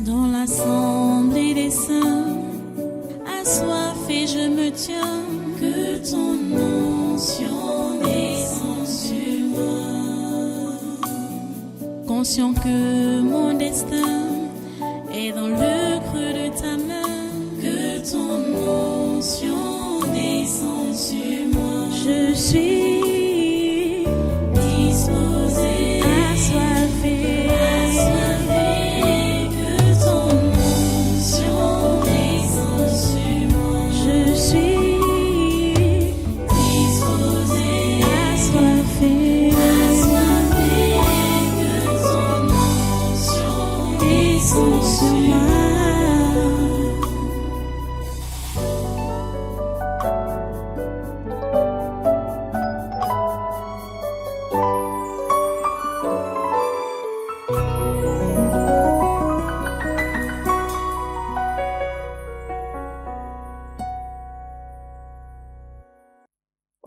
Dans l'assemblée des saints, assoiffé je me tiens, que ton onction descende sur moi. Conscient que mon destin est dans le creux de ta main, que ton onction descende sur moi. Je suis disposé, assoiffé, que ton onction descende sur moi. Je suis disposé, assoiffé, que ton onction descende sur moi.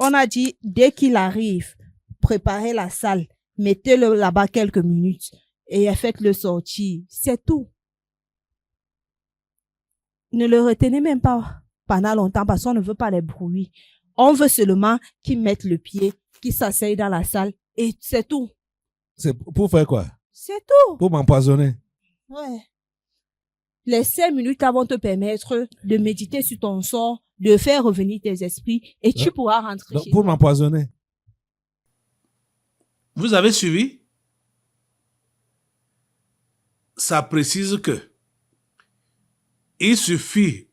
On a dit, dès qu'il arrive, préparez la salle, mettez-le là-bas quelques minutes et faites-le sortir. C'est tout. Ne le retenez même pas pendant longtemps parce qu'on ne veut pas les bruits. On veut seulement qu'il mette le pied, qu'il s'asseye dans la salle et c'est tout. C'est pour faire quoi? C'est tout. Pour m'empoisonner. Ouais. Les 5 minutes vont te permettre de méditer sur ton sort, de faire revenir tes esprits et tu pourras rentrer Donc, chez pour toi. m'empoisonner. Vous avez suivi? Ça précise que il suffit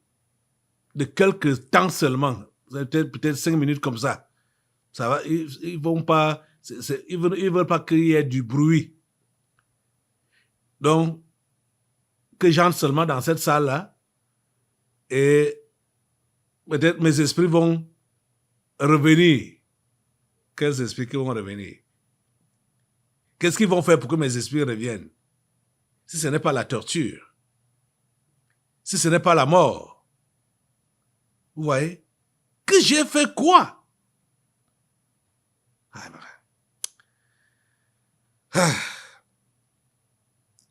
de quelques temps seulement, peut-être 5 minutes comme ça. Ça va, ils vont pas, ils veulent pas qu'il y ait du bruit. Donc, que j'entre seulement dans cette salle-là et peut-être mes esprits vont revenir. Quels esprits qui vont revenir? Qu'est-ce qu'ils vont faire pour que mes esprits reviennent? Si ce n'est pas la torture, si ce n'est pas la mort, vous voyez? Que j'ai fait quoi?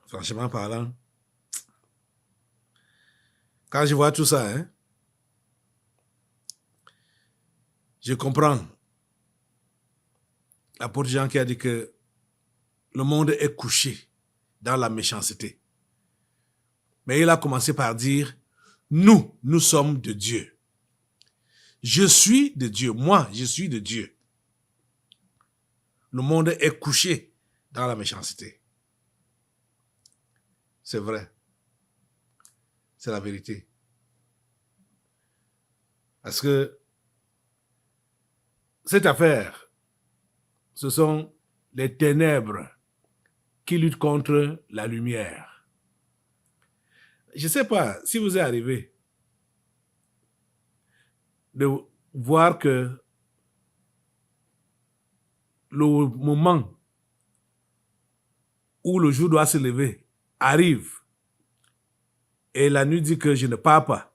Franchement parlant, quand je vois tout ça, je comprends l'apôtre Jean qui a dit que le monde est couché dans la méchanceté. Mais il a commencé par dire, nous sommes de Dieu. Je suis de Dieu. Moi, je suis de Dieu. Le monde est couché dans la méchanceté. C'est vrai. C'est la vérité. Parce que cette affaire, ce sont les ténèbres qui luttent contre la lumière. Je ne sais pas si vous est arrivé de voir que le moment où le jour doit se lever arrive et la nuit dit que je ne pars pas.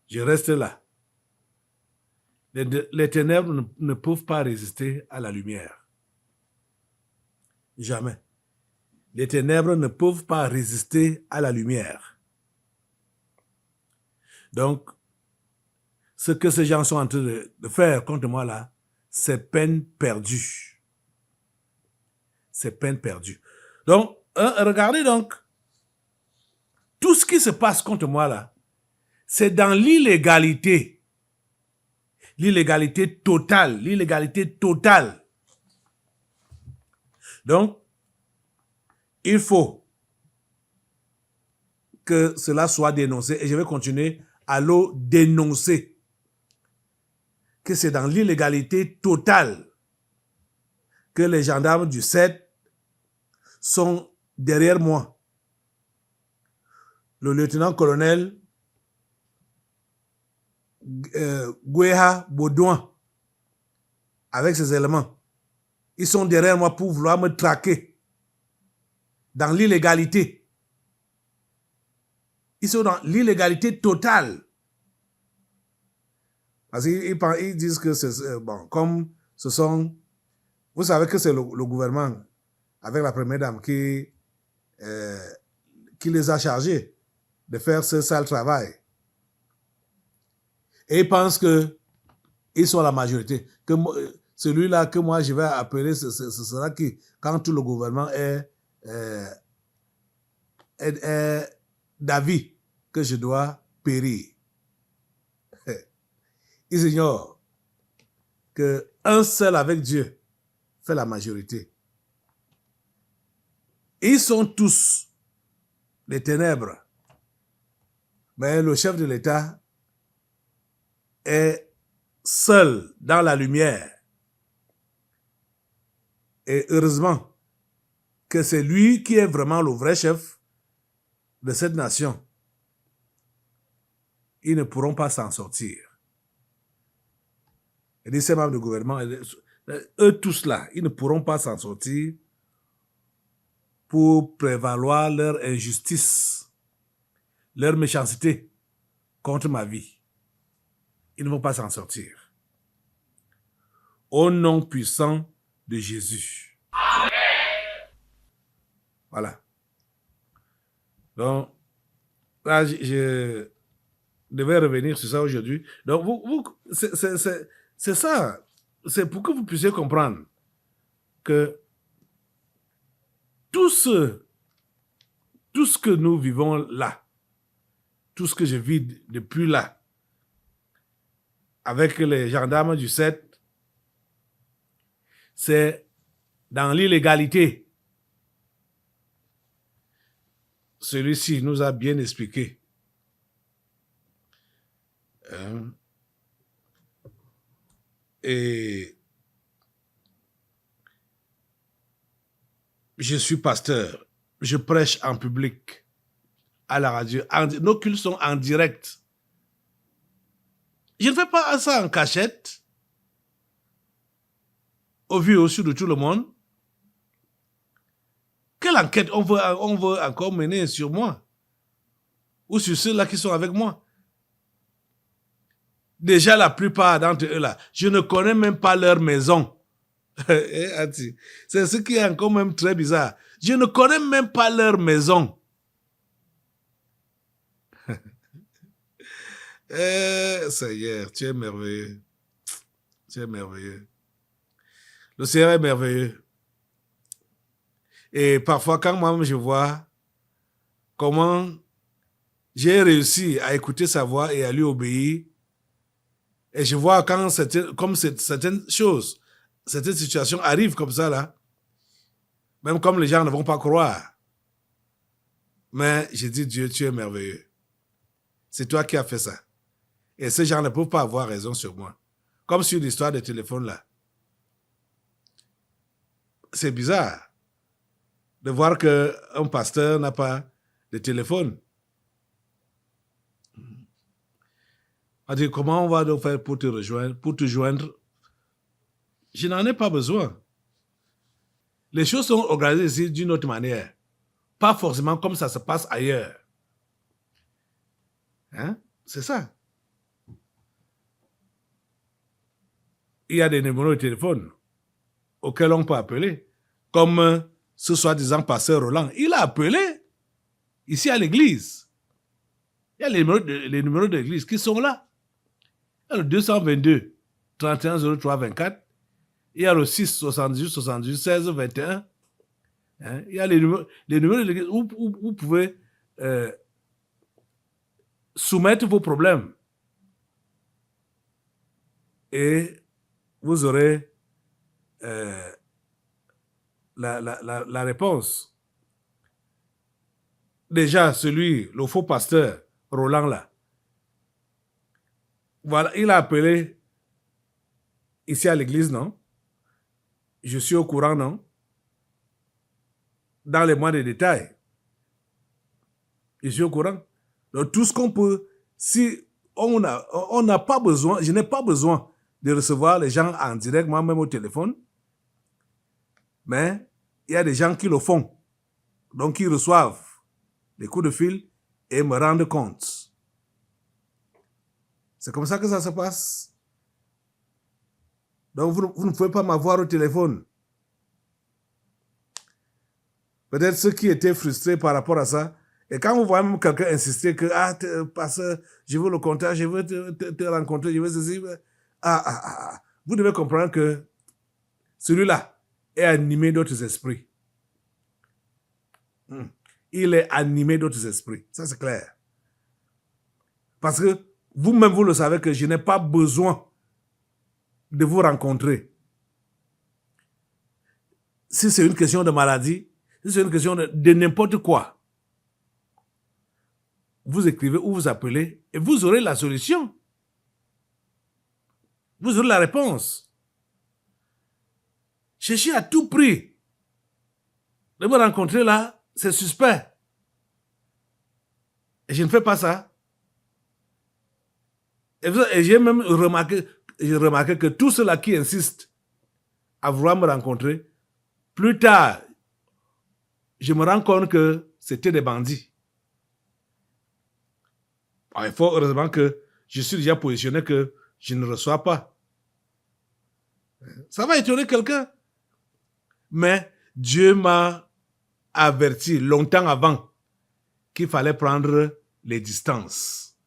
Je reste là. Les ténèbres ne peuvent pas résister à la lumière. Jamais. Les ténèbres ne peuvent pas résister à la lumière. Donc, ce que ces gens sont en train de faire contre moi là, c'est peine perdue. C'est peine perdue. Donc, regardez donc, tout ce qui se passe contre moi là, c'est dans l'illégalité. L'illégalité totale. L'illégalité totale. Donc, il faut que cela soit dénoncé et je vais continuer à le dénoncer. Que c'est dans l'illégalité totale que les gendarmes du 7 sont derrière moi. Le lieutenant-colonel Gouéha Baudouin, avec ses éléments, ils sont derrière moi pour vouloir me traquer dans l'illégalité. Ils sont dans l'illégalité totale. Parce qu'ils disent que c'est bon, comme ce sont, vous savez que c'est le gouvernement avec la première dame qui qui les a chargés de faire ce sale travail. Et ils pensent qu'ils sont la majorité. Que celui-là que moi je vais appeler, ce sera qui, quand tout le gouvernement est d'avis que je dois périr. Ils ignorent qu'un seul avec Dieu fait la majorité. Ils sont tous des ténèbres. Mais le chef de l'État est seul dans la lumière. Et heureusement que c'est lui qui est vraiment le vrai chef de cette nation. Ils ne pourront pas s'en sortir. Et ces membres du gouvernement, eux tous là, ils ne pourront pas s'en sortir pour prévaloir leur injustice, leur méchanceté contre ma vie. Ils ne vont pas s'en sortir. Au nom puissant de Jésus. Amen. Voilà. Donc, là, je devais revenir sur ça aujourd'hui. Donc, c'est ça. C'est pour que vous puissiez comprendre que tout ce que nous vivons là, tout ce que je vis depuis là, avec les gendarmes du 7, c'est dans l'illégalité. Celui-ci nous a bien expliqué. Et je suis pasteur. Je prêche en public, à la radio. Nos cultes sont en direct. Je ne fais pas ça en cachette, au vu et au su de tout le monde. Quelle enquête on veut encore mener sur moi? Ou sur ceux-là qui sont avec moi? Déjà, la plupart d'entre eux là, je ne connais même pas leur maison. C'est ce qui est encore même très bizarre. Je ne connais même pas leur maison. Seigneur, tu es merveilleux. Tu es merveilleux. Le Seigneur est merveilleux. Et parfois, quand moi je vois comment j'ai réussi à écouter sa voix et à lui obéir, et je vois quand certaines choses, certaines situations arrivent comme ça là, même comme les gens ne vont pas croire. Mais je dis, Dieu, tu es merveilleux. C'est toi qui as fait ça. Et ces gens ne peuvent pas avoir raison sur moi. Comme sur l'histoire des téléphones là. C'est bizarre de voir qu'un pasteur n'a pas de téléphone. On dit, comment on va donc faire pour te rejoindre, pour te joindre? Je n'en ai pas besoin. Les choses sont organisées ici d'une autre manière. Pas forcément comme ça se passe ailleurs. Hein? C'est ça. Il y a des numéros de téléphone auxquels on peut appeler. Comme ce soi-disant pasteur Roland. Il a appelé ici à l'église. Il y a les numéros de l'église qui sont là. Il y a le 222 31 03 24. Il y a le 6 78 78 16 21. Hein? Il y a les numéros de l'église où vous pouvez soumettre vos problèmes. Et vous aurez la réponse. Déjà, le faux pasteur, Roland là, voilà, il a appelé ici à l'église, non? Je suis au courant, non? Dans les moindres détails. Je suis au courant. Donc, tout ce qu'on peut, si on n'a pas besoin, je n'ai pas besoin de recevoir les gens en direct, moi-même au téléphone, mais il y a des gens qui le font. Donc, ils reçoivent les coups de fil et me rendent compte. C'est comme ça que ça se passe. Donc, vous ne pouvez pas m'avoir au téléphone. Peut-être ceux qui étaient frustrés par rapport à ça Et quand vous voyez même quelqu'un insister que, pasteur, je veux le contact, je veux te rencontrer, je veux ceci, vous devez comprendre que celui-là est animé d'autres esprits. Il est animé d'autres esprits. Ça, c'est clair. Parce que vous-même, vous le savez que je n'ai pas besoin de vous rencontrer. Si c'est une question de maladie, si c'est une question de n'importe quoi, vous écrivez ou vous appelez et vous aurez la solution. Vous aurez la réponse. Cherchez à tout prix de me rencontrer là, c'est suspect. Et je ne fais pas ça. Et j'ai même remarqué que tous ceux-là qui insistent à vouloir me rencontrer, plus tard, je me rends compte que c'était des bandits. Alors, il faut heureusement que je suis déjà positionné que je ne reçois pas. Ça va étonner quelqu'un. Mais Dieu m'a averti longtemps avant qu'il fallait prendre les distances.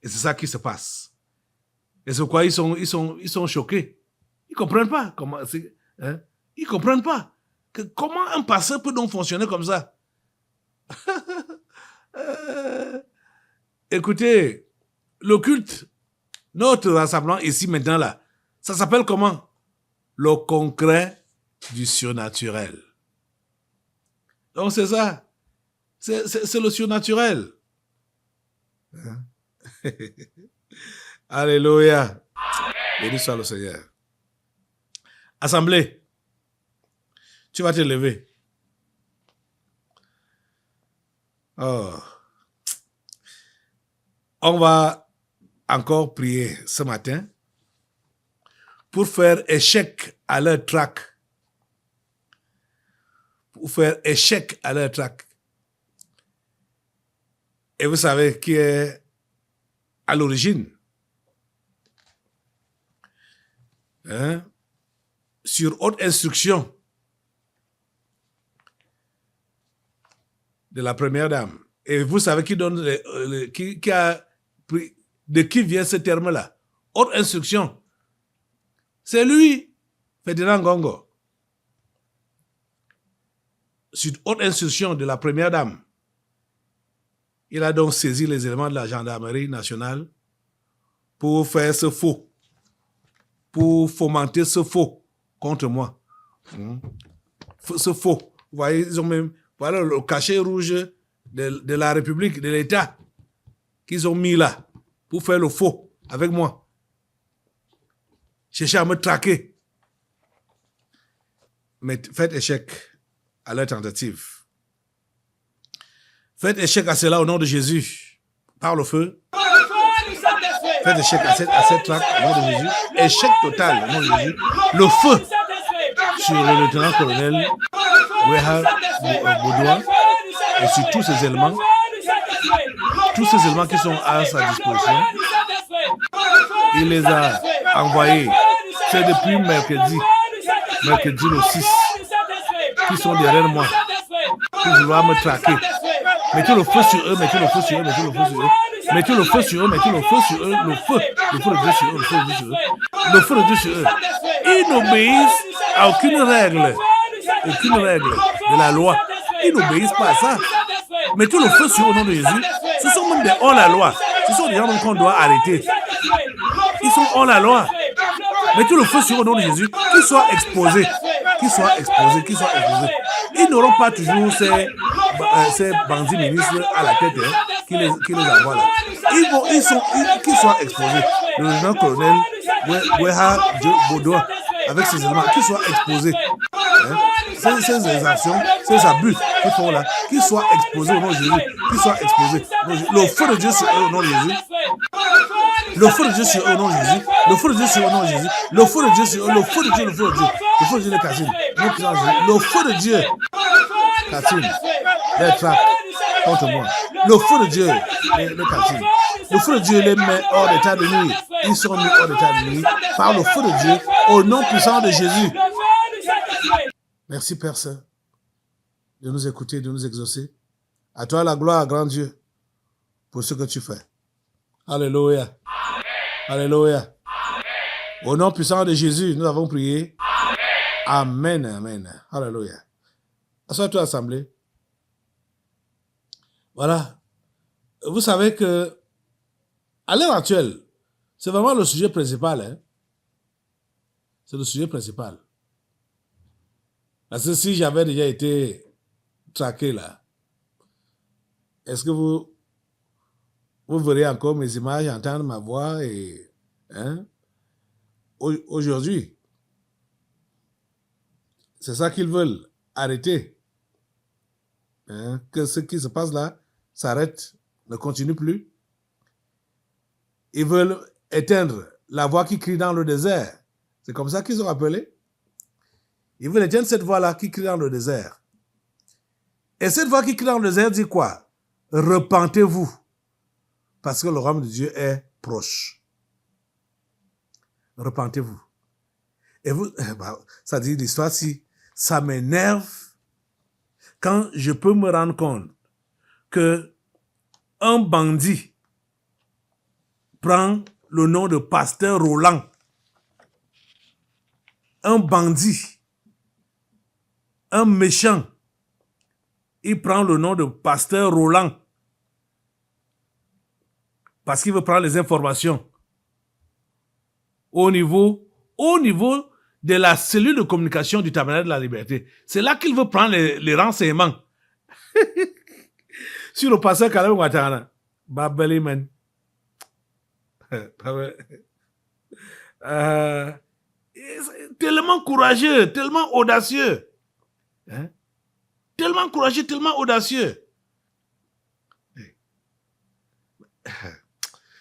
Et c'est ça qui se passe. Et c'est pourquoi ils sont choqués. Ils ne comprennent pas comment c'est. Ils ne comprennent pas. Comment un pasteur peut donc fonctionner comme ça? Écoutez, le culte, notre rassemblement ici maintenant là, ça s'appelle comment? Le concret du surnaturel. Donc c'est ça. C'est le surnaturel. Alléluia. Béni soit le Seigneur. Assemblée, tu vas te lever. Oh. On va encore prier ce matin pour faire échec à leur trac. Pour faire échec à leur trac. Et vous savez qui est à l'origine. Sur haute instruction de la première dame. Et vous savez qui donne qui a pris, de qui vient ce terme-là? Haute instruction. C'est lui, Ferdinand Gongo. Sur haute instruction de la première dame. Il a donc saisi les éléments de la gendarmerie nationale pour faire ce faux, pour fomenter ce faux contre moi. Ce faux. Vous voyez, ils ont même, voilà le cachet rouge de la République, de l'État, qu'ils ont mis là, pour faire le faux avec moi. Chercher à me traquer. Mais faites échec à leur tentative. Faites échec à cela au nom de Jésus. Par le feu. Faites échec à cette traque au nom de Jésus. Échec total au nom de Jésus. Le feu sur le lieutenant-colonel Weha Baudouin et sur tous ces éléments. Tous ces éléments qui sont à sa disposition. Il les a envoyés. C'est depuis mercredi le 6, qui sont derrière moi, pour vouloir me traquer. Mettez le feu sur eux, mettez le feu sur eux, mettez le feu sur eux. Mettez le feu sur eux, mettez le feu sur eux, le feu de Dieu sur eux, le feu de Dieu sur eux. Le feu de Dieu sur eux. Ils n'obéissent à aucune règle de la loi. Ils n'obéissent pas à ça. Mettez le feu sur eux au nom de Jésus. Ce sont même des hors-la-loi. Ce sont des gens qu'on doit arrêter. Ils sont hors-la-loi. Mettez le feu sur eux au nom de Jésus. Qu'ils soient exposés. Qu'ils soient exposés. Qu'ils soient exposés. Ils n'auront pas toujours ces bandits ministres à la tête qui les envoient là. Qu'ils soient exposés. Le lieutenant-colonel Weha Baudouin, avec ces éléments, qu'ils soient exposés. Ces exactions, ces abus qu'ils font là, qu'ils soient exposés au nom de Jésus. Qu'ils soient exposés. Le feu de Dieu sur eux au nom de Jésus. Le feu de Dieu sur eux au nom de Jésus. Le feu de Dieu sur eux au nom de Jésus. Le feu de Dieu sur eux. Le feu de Dieu, le feu de Dieu. Le feu de Dieu les Cassines. Le feu de Dieu. Cassines. Les trappes contre moi. Le feu de Dieu les Cassines. Le feu de Dieu les met hors d'état de nuit. Ils sont mis hors d'état de nuit par le feu de Dieu au nom puissant de Jésus. Merci Père Saint de nous écouter, de nous exaucer. À toi la gloire, grand Dieu, pour ce que tu fais. Alléluia. Alléluia. Au nom puissant de Jésus, nous avons prié. Amen. Amen. Alléluia. Assois-toi, assemblée. Voilà. Vous savez que, à l'heure actuelle, c'est vraiment le sujet principal. Hein? C'est le sujet principal. Parce que si j'avais déjà été traqué là, est-ce que vous verrez encore mes images, entendre ma voix et hein? Aujourd'hui, c'est ça qu'ils veulent arrêter. Hein? Que ce qui se passe là s'arrête, ne continue plus. Ils veulent éteindre la voix qui crie dans le désert. C'est comme ça qu'ils ont appelé. Ils veulent éteindre cette voix-là qui crie dans le désert. Et cette voix qui crie dans le désert dit quoi? Repentez-vous, parce que le royaume de Dieu est proche. Repentez-vous. Et vous, ça dit l'histoire si ça m'énerve quand je peux me rendre compte que un bandit prend le nom de pasteur Roland. Un bandit, un méchant, il prend le nom de pasteur Roland parce qu'il veut prendre les informations au niveau de la cellule de communication du tabernacle de la liberté. C'est là qu'il veut prendre les renseignements sur le pasteur Caleb Ouattara. Babeli, man. Tellement courageux, tellement audacieux. Hein? Tellement courageux, tellement audacieux.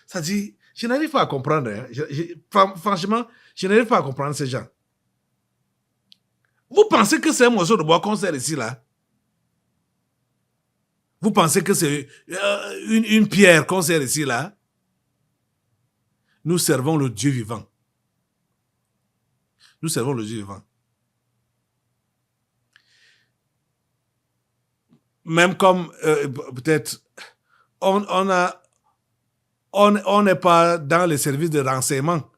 Ça dit, je n'arrive pas à comprendre. Hein. Franchement, je n'arrive pas à comprendre ces gens. Vous pensez que c'est un morceau de bois qu'on sert ici, là? Vous pensez que c'est une pierre qu'on sert ici, là? Nous servons le Dieu vivant. Nous servons le Dieu vivant. Même comme peut-être on n'est pas dans les services de renseignement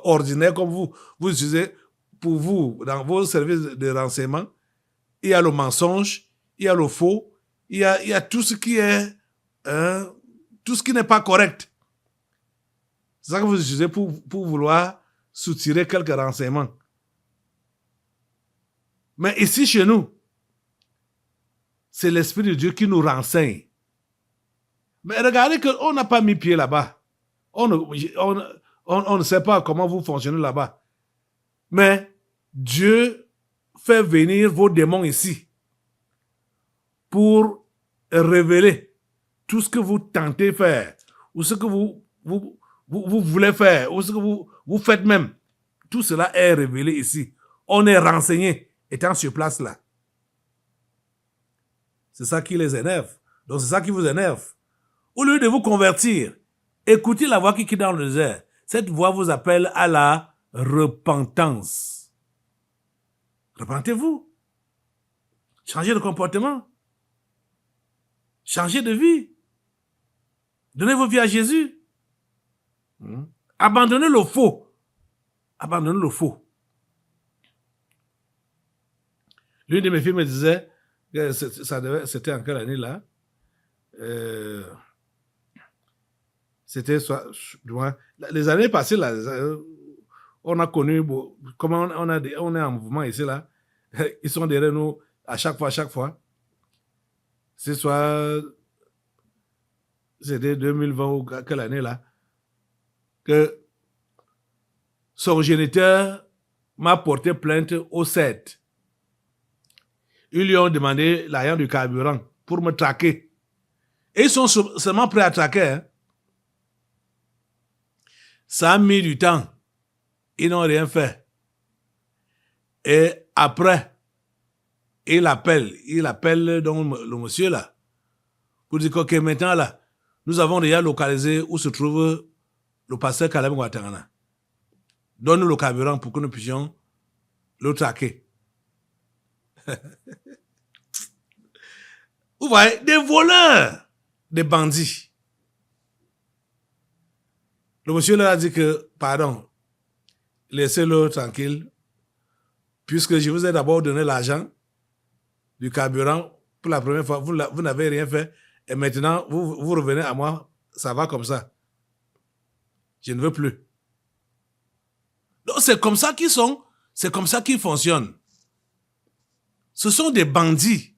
ordinaires comme vous utilisez pour vous, dans vos services de renseignement, il y a le mensonge, il y a le faux, il y a tout ce qui est tout ce qui n'est pas correct. C'est ça que vous utilisez pour vouloir soutirer quelques renseignements. Mais ici, chez nous, c'est l'Esprit de Dieu qui nous renseigne. Mais regardez qu'on n'a pas mis pied là-bas. On ne sait pas comment vous fonctionnez là-bas. Mais Dieu fait venir vos démons ici pour révéler tout ce que vous tentez de faire ou ce que vous voulez faire ou ce que vous faites même. Tout cela est révélé ici. On est renseigné étant sur place là. C'est ça qui les énerve. Donc c'est ça qui vous énerve. Au lieu de vous convertir, écoutez la voix qui crie dans le désert. Cette voix vous appelle à la repentance. Repentez-vous. Changez de comportement. Changez de vie. Donnez vos vies à Jésus. Abandonnez le faux. Abandonnez le faux. L'une de mes filles me disait, c'était en quelle année là? C'était soit, les années passées là, on a connu, comment on est en mouvement ici là, ils sont derrière nous à chaque fois. C'est soit, c'était 2020 ou quelle année là, que son géniteur m'a porté plainte au 7. Ils lui ont demandé l'argent du carburant pour me traquer. Et ils sont seulement prêts à traquer. Hein. Ça a mis du temps. Ils n'ont rien fait. Et après, il appelle donc le monsieur là, pour dire que maintenant là, nous avons déjà localisé où se trouve le pasteur Caleb Ouattara. Donne-nous le carburant pour que nous puissions le traquer. Vous voyez, des voleurs, des bandits. Le monsieur leur a dit que, pardon, laissez-le tranquille, puisque je vous ai d'abord donné l'argent du carburant pour la première fois, vous n'avez rien fait, et maintenant, vous revenez à moi, ça va comme ça. Je ne veux plus. Donc, c'est comme ça qu'ils sont, c'est comme ça qu'ils fonctionnent. Ce sont des bandits.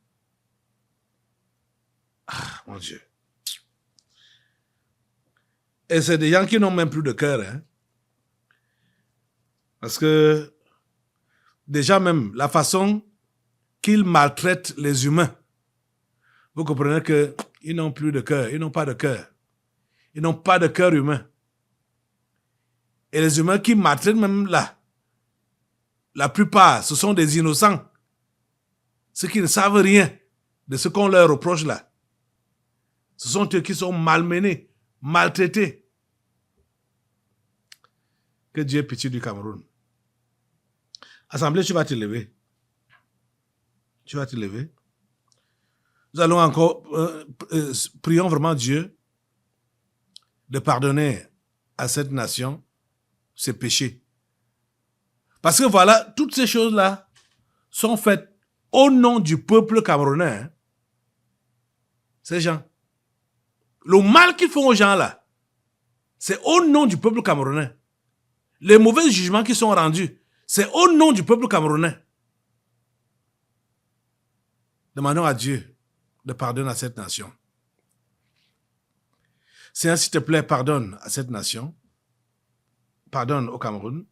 Ah, mon Dieu. Et c'est des gens qui n'ont même plus de cœur, hein. Parce que, déjà même, la façon qu'ils maltraitent les humains, vous comprenez qu'ils n'ont plus de cœur, ils n'ont pas de cœur. Ils n'ont pas de cœur humain. Et les humains qui maltraitent même là, la plupart, ce sont des innocents. Ceux qui ne savent rien de ce qu'on leur reproche là. Ce sont eux qui sont malmenés, maltraités. Que Dieu ait pitié du Cameroun. Assemblée, tu vas te lever. Tu vas te lever. Nous allons encore, prions vraiment Dieu de pardonner à cette nation ses péchés. Parce que voilà, toutes ces choses-là sont faites au nom du peuple camerounais. Hein. Ces gens. Le mal qu'ils font aux gens là, c'est au nom du peuple camerounais. Les mauvais jugements qui sont rendus, c'est au nom du peuple camerounais. Demandons à Dieu de pardonner à cette nation. Seigneur, s'il te plaît, pardonne à cette nation. Pardonne au Cameroun.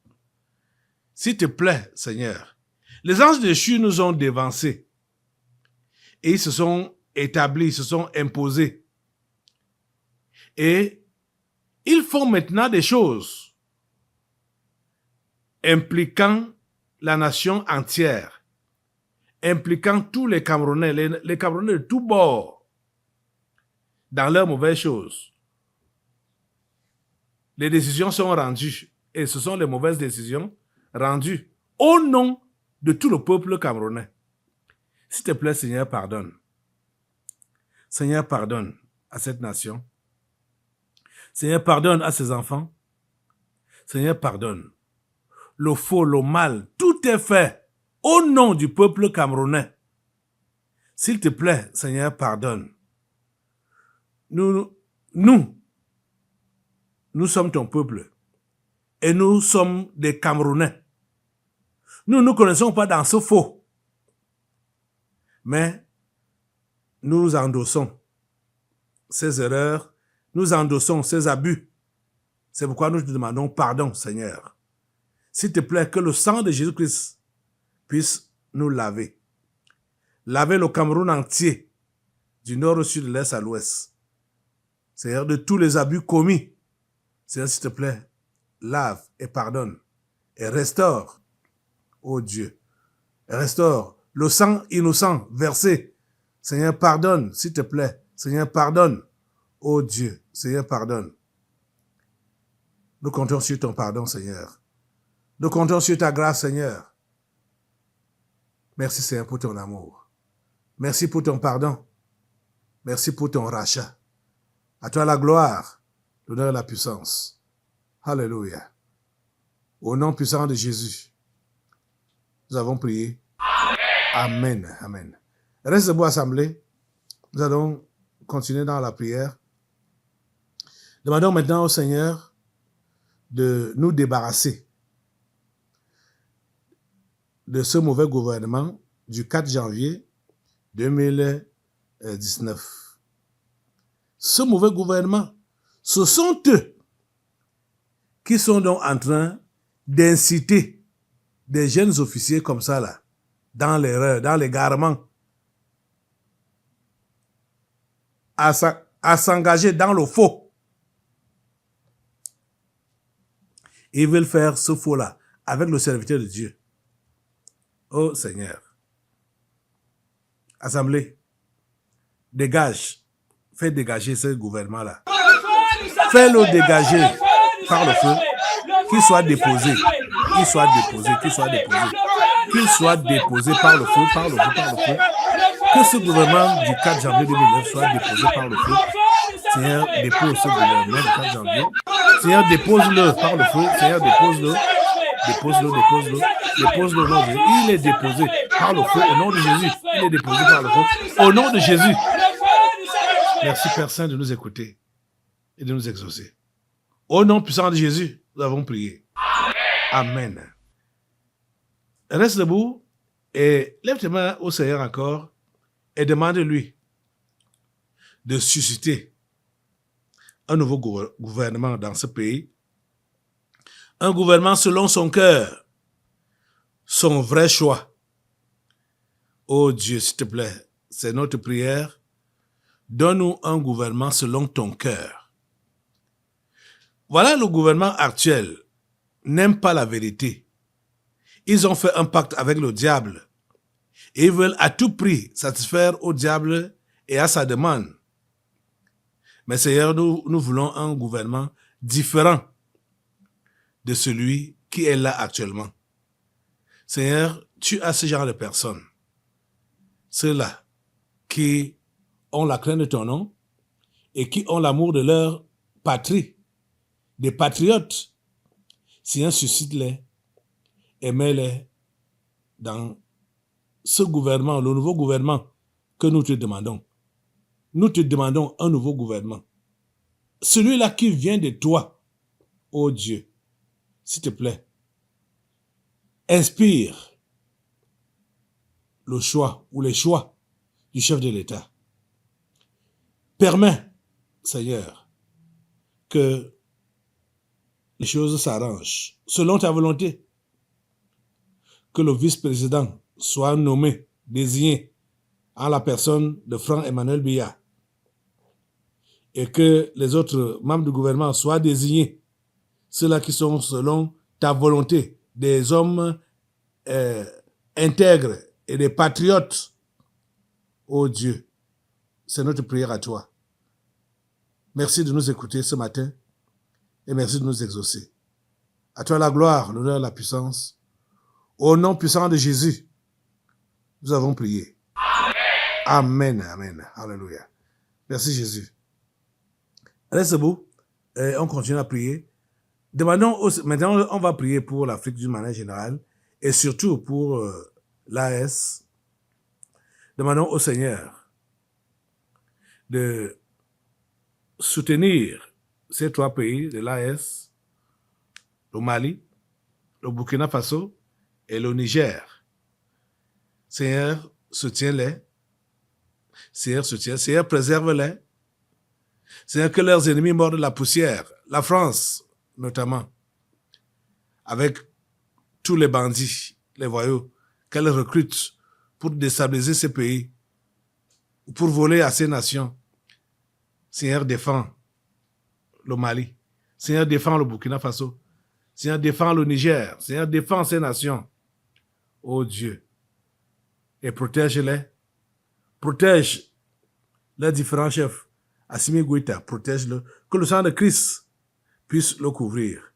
S'il te plaît, Seigneur. Les anges déchus nous ont dévancés. Et ils se sont établis, ils se sont imposés. Et ils font maintenant des choses impliquant la nation entière, impliquant tous les Camerounais, les Camerounais de tous bords, dans leurs mauvaises choses. Les décisions sont rendues, et ce sont les mauvaises décisions rendues au nom de tout le peuple camerounais. S'il te plaît, Seigneur, pardonne. Seigneur, pardonne à cette nation. Seigneur, pardonne à ses enfants. Seigneur, pardonne. Le faux, le mal, tout est fait au nom du peuple camerounais. S'il te plaît, Seigneur, pardonne. Nous sommes ton peuple et nous sommes des Camerounais. Nous ne nous connaissons pas dans ce faux, mais nous endossons ces erreurs, nous endossons ces abus. C'est pourquoi nous te demandons pardon, Seigneur. S'il te plaît, que le sang de Jésus-Christ puisse nous laver. Laver le Cameroun entier, du nord au sud, de l'est à l'ouest. Seigneur, de tous les abus commis. Seigneur, s'il te plaît, lave et pardonne et restaure, ô Dieu. Restaure le sang innocent versé. Seigneur, pardonne, s'il te plaît. Seigneur, pardonne, ô Dieu. Seigneur, pardonne. Nous comptons sur ton pardon, Seigneur. Nous comptons sur ta grâce, Seigneur. Merci, Seigneur, pour ton amour. Merci pour ton pardon. Merci pour ton rachat. À toi la gloire, l'honneur et la puissance. Alléluia. Au nom puissant de Jésus, nous avons prié. Amen. Amen. Reste debout, assemblée. Nous allons continuer dans la prière. Demandons maintenant au Seigneur de nous débarrasser de ce mauvais gouvernement du 4 janvier 2019. Ce mauvais gouvernement, ce sont eux qui sont donc en train d'inciter des jeunes officiers comme ça, là, dans l'erreur, dans l'égarement, à s'engager dans le faux. Ils veulent faire ce faux-là avec le serviteur de Dieu. Oh Seigneur. Assemblée, dégage. Fais dégager ce gouvernement-là. Fais-le dégager par le feu. Qu'il soit déposé. Qu'il soit déposé. Qu'il soit déposé. Qu'il soit déposé par le feu, par le feu, par le feu. Que ce gouvernement du 4 janvier 2009 soit déposé par le feu. Seigneur, dépose ce gouvernement du 4 janvier. Seigneur, dépose-le par le feu. Seigneur, dépose-le. Dépose-le, dépose-le. Dépose-le au nom de Jésus. Il est déposé par le feu au nom de Jésus. Il est déposé par le feu au nom de Jésus. Merci Père Saint de nous écouter et de nous exaucer. Au nom puissant de Jésus, nous avons prié. Amen. Reste debout et lève tes mains au Seigneur encore et demande-lui de susciter un nouveau gouvernement dans ce pays. Un gouvernement selon son cœur, son vrai choix. Oh Dieu, s'il te plaît, c'est notre prière. Donne-nous un gouvernement selon ton cœur. Voilà, le gouvernement actuel n'aime pas la vérité. Ils ont fait un pacte avec le diable et ils veulent à tout prix satisfaire au diable et à sa demande. Mais Seigneur, nous voulons un gouvernement différent de celui qui est là actuellement. Seigneur, tu as ce genre de personnes. Ceux-là qui ont la crainte de ton nom et qui ont l'amour de leur patrie. Des patriotes. Seigneur, suscite-les et mets-les dans ce gouvernement, le nouveau gouvernement que nous te demandons. Nous te demandons un nouveau gouvernement. Celui-là qui vient de toi, ô Dieu, s'il te plaît, inspire le choix ou les choix du chef de l'État. Permets, Seigneur, que les choses s'arrangent selon ta volonté. Que le vice-président soit nommé, désigné en la personne de Franck-Emmanuel Biya et que les autres membres du gouvernement soient désignés, ceux-là qui sont selon ta volonté, des hommes intègres et des patriotes. Oh Dieu, c'est notre prière à toi. Merci de nous écouter ce matin et merci de nous exaucer. À toi la gloire, l'honneur, la puissance. Au nom puissant de Jésus, nous avons prié. Amen, amen, alléluia. Merci Jésus. Reste debout et on continue à prier. Maintenant, on va prier pour l'Afrique d'une manière générale et surtout pour l'AS. Demandons au Seigneur de soutenir ces trois pays de l'AS, le Mali, le Burkina Faso et le Niger. Seigneur, soutiens-les. Seigneur, soutiens. Seigneur, préserve-les. Seigneur, que leurs ennemis mordent la poussière. La France, notamment, avec tous les bandits, les voyous, qu'elle recrute pour déstabiliser ces pays, pour voler à ces nations. Seigneur, défends le Mali. Seigneur, défends le Burkina Faso. Seigneur, défends le Niger. Seigneur, défends ces nations. Oh Dieu. Et protège-les. Protège les différents chefs. Assimi Goïta, protège-le. Que le sang de Christ puisse le couvrir.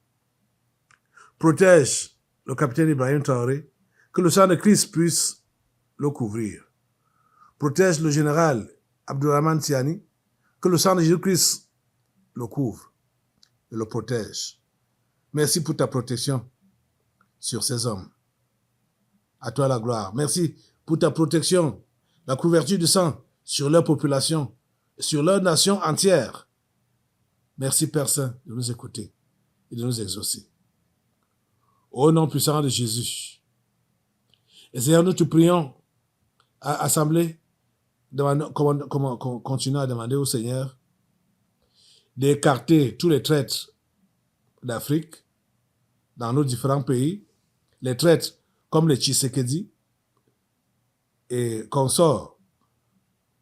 Protège le capitaine Ibrahim Traoré. Que le sang de Christ puisse le couvrir. Protège le général Abdourahmane Tiani. Que le sang de Jésus-Christ le couvre et le protège. Merci pour ta protection sur ces hommes. À toi la gloire. Merci pour ta protection, la couverture du sang sur leur population, sur leur nation entière. Merci Père Saint de nous écouter et de nous exaucer. Au nom puissant de Jésus. Et Seigneur, nous te prions à Assemblée, continuons à demander au Seigneur d'écarter tous les traîtres d'Afrique dans nos différents pays, les traîtres comme les Tshisekedi et consorts.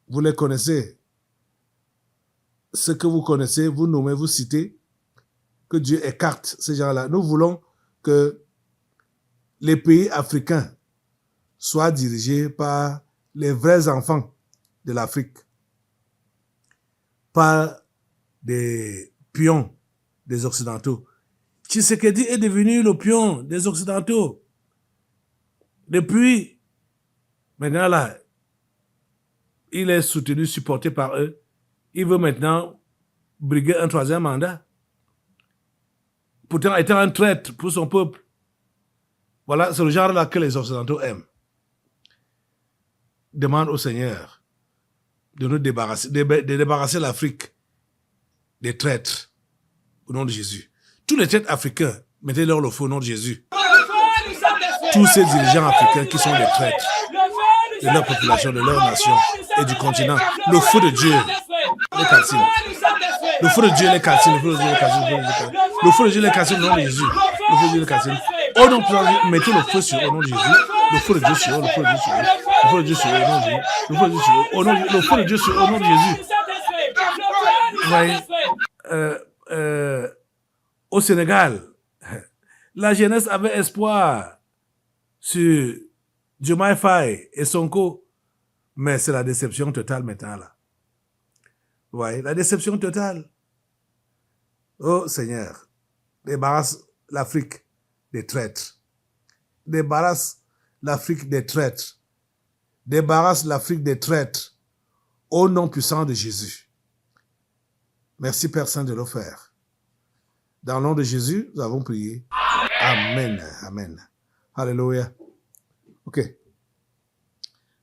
Vous les connaissez. Ce que vous connaissez, vous nommez, vous citez, que Dieu écarte ces gens-là. Nous voulons que les pays africains soient dirigés par les vrais enfants de l'Afrique, pas des pions des Occidentaux. Tshisekedi est devenu le pion des Occidentaux. Depuis, maintenant là, il est soutenu, supporté par eux. Il veut maintenant briguer un troisième mandat. Pourtant, étant un traître pour son peuple. Voilà, c'est le genre-là que les Occidentaux aiment. Demande au Seigneur de nous débarrasser, de débarrasser l'Afrique des traîtres au nom de Jésus. Tous les traîtres africains, mettez-leur le feu au nom de Jésus. Tous ces dirigeants africains qui sont des traîtres de leur population, de leur nation et du continent. Le feu de Dieu les calcine. Le feu de Dieu les calcine. Le feu de Dieu les calcine. Le feu de Dieu les calcine au nom de Jésus. Le feu de Dieu les calcine. Au nom de Jésus, mettez le feu sur eux au nom de Jésus. Le feu de Dieu sur eux, le feu de Dieu sur eux. Le feu de Dieu sur eux au nom de Jésus. Le feu de Dieu sur eux le feu de Dieu sur eux au nom de Jésus. Vous voyez, au Sénégal, la jeunesse avait espoir sur Diomaye Faye et Sonko, mais c'est la déception totale maintenant là. Vous voyez, la déception totale. Oh Seigneur, débarrasse l'Afrique des traîtres. Débarrasse l'Afrique des traîtres. Débarrasse l'Afrique des traîtres au nom puissant de Jésus. Merci Père Saint de le faire. Dans le nom de Jésus, nous avons prié. Amen. Amen. Alléluia. Ok.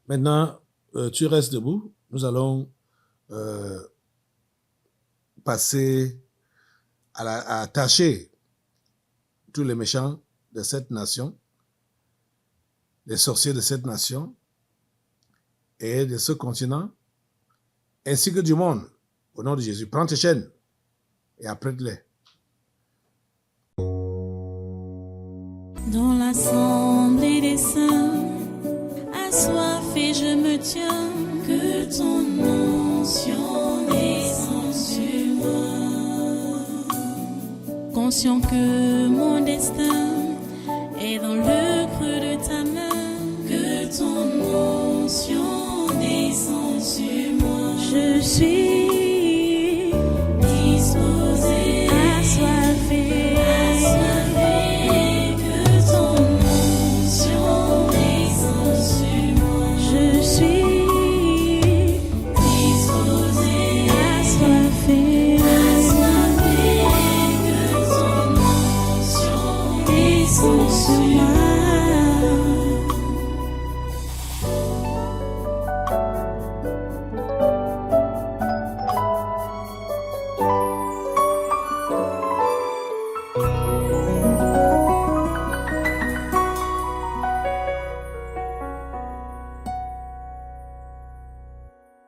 Maintenant, tu restes debout. Nous allons passer à tâcher tous les méchants de cette nation, les sorciers de cette nation et de ce continent, ainsi que du monde. Au nom de Jésus, prends tes chaînes et apprête-les. Dans l'assemblée des saints, assoiffé je me tiens, que ton onction descende sur moi. Conscient que mon destin est dans le creux de ta main, que ton onction descende sur moi. Je suis